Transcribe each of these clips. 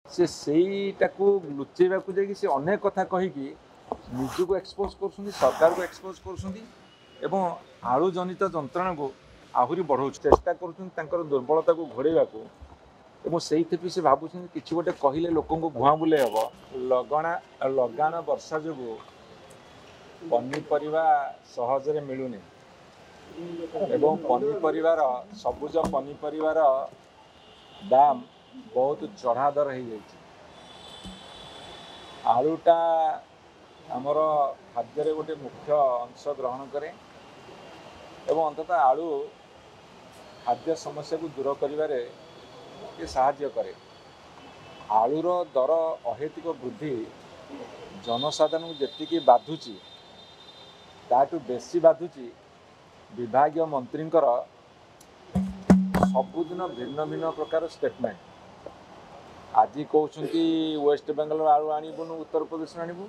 से ସେଇଟାକୁ ଲୁଚେଇବାକୁ ଯାଇକି ସେ ଅନେକ କଥା କହିକି ନିଜକୁ ଏକ୍ସପୋଜ କରୁଛନ୍ତି, ସରକାରକୁ ଏକ୍ସପୋଜ କରୁଛନ୍ତି ଏବଂ ଆଳୁ ଜନିତ ଯନ୍ତ୍ରଣାକୁ ଆହୁରି ବଢ଼ାଉଛି, ଚେଷ୍ଟା କରୁଛନ୍ତି ତାଙ୍କର ଦୁର୍ବଳତାକୁ ଘୋଡ଼େଇବାକୁ। ଏବଂ ସେଇଥିପାଇଁ ସେ ଭାବୁଛନ୍ତି କିଛି ଗୋଟେ କହିଲେ ଲୋକଙ୍କୁ ଭୁଆଁ ବୁଲେଇ ହେବ। ଲଗାଣ ବର୍ଷା ଯୋଗୁଁ ପନିପରିବା ସହଜରେ ମିଳୁନି ଏବଂ ପନିପରିବାର ସବୁଜ ପନିପରିବାର ଦାମ बहुत चढ़ा दर हो जाइए। आलूटा आमर खाद्य गोटे मुख्य अंश ग्रहण करे एवं अंततः आलू खाद्य समस्या को दूर करिवारे ये साहाय्य करे। आलूर दर अहेतुक वृद्धि जनसाधारण को जेतिकी बाधुची ताठू बेसी बाधुची विभागीय मंत्रींकर सबुदिन भिन्न भिन्न प्रकार स्टेटमेंट। आज कहते वेस्ट बेंगल आलू आणबुनु उत्तर प्रदेश आणबू,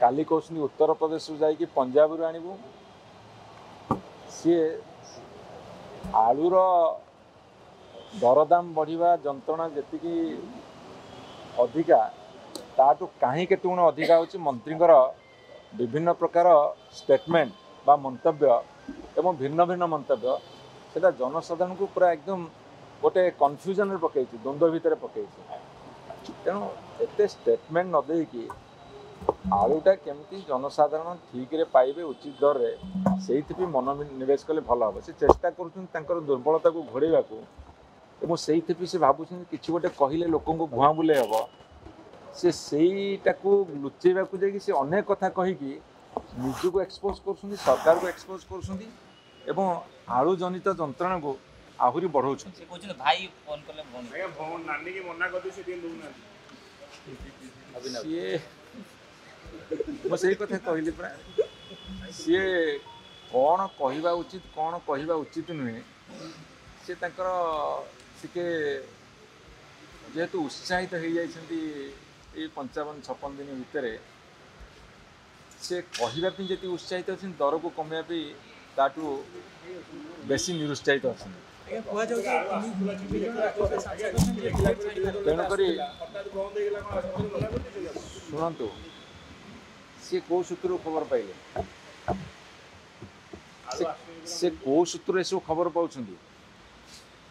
काली कहते उत्तर प्रदेश जाकि पंजाब आणबू। सी आलूर दरदाम बढ़िया जंत्रणा जी अधिका ताठू कहीं केते गुण अधिका होची मंत्रींकर विभिन्न प्रकार स्टेटमेंट बा मंतव्य एवं भिन्न भिन्न मंतव्य सेटा जनसाधारण को पूरा एकदम गोटे कन्फ्यूजन रे पकई, द्वंद्व भितर पकई। तेणु एते स्टेटमेंट न देकी आलूटा केमती जनसाधारण ठीक रे पाइबे उचित दर रे सेइथिपि मनोनिवेश कले भल हम। से चेष्टा कर दुर्बलता को घोड़ेवा एवं सेइथिपि से भाबुछन किछि गोटे कहिले लोकंको भुआं बुले हम। से ସେଇଟାକୁ ଲୁଚେଇବାକୁ ଯାଇକି ସେ ଅନେକ କଥା କହିକି ନିଜକୁ ଏକ୍ସପୋଜ କରୁଛନ୍ତି, ସରକାରକୁ ଏକ୍ସପୋଜ କରୁଛନ୍ତି ଏବଂ ଆଳୁ ଜନିତ ଯନ୍ତ୍ରଣାକୁ ଆହୁରି ବଢ଼ାଉଛନ୍ତି। ଭାଇ ଫୋନ କଲେ ନାନୀ କି ମନା କରିଦେଇ ସେ ଟିକେ ଦଉନାହାନ୍ତି। ସିଏ ମୁଁ ସେଇ କଥା କହିଲି ପରା, ସିଏ କ'ଣ କହିବା ଉଚିତ କ'ଣ କହିବା ଉଚିତ ନୁହେଁ ସେ ତାଙ୍କର ଟିକେ ଯେହେତୁ ଉତ୍ସାହିତ ହେଇଯାଇଛନ୍ତି ये 55-56 दिन भितर से कहवापी जी उत्साहित अच्छे दर को कमेवाई ताठू बेसी निरुत्साहित अच्छा। तेणुक शुणु सी कौ सूत्र खबर पाइले, से कौ सूत्र सब खबर पाँच।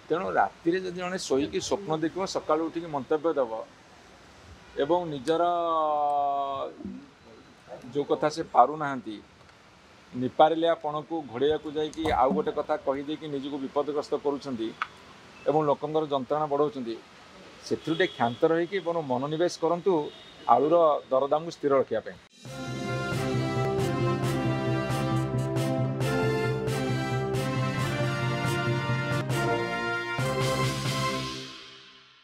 तेणु राति जब जड़े शोक स्वप्न देख सका उठिक मंतव्य दब एवं निजर जो कथा से पारुना निपारिलियापण को घोड़ाइया जाकि आउ गोटे कथा कहीदे कि निजक विपदग्रस्त करुँच लोकंर जंत्रणा बढ़ाऊँ से क्षांत रही मनोनिवेश करूँ आलूर दरदाम को स्थिर रखापी।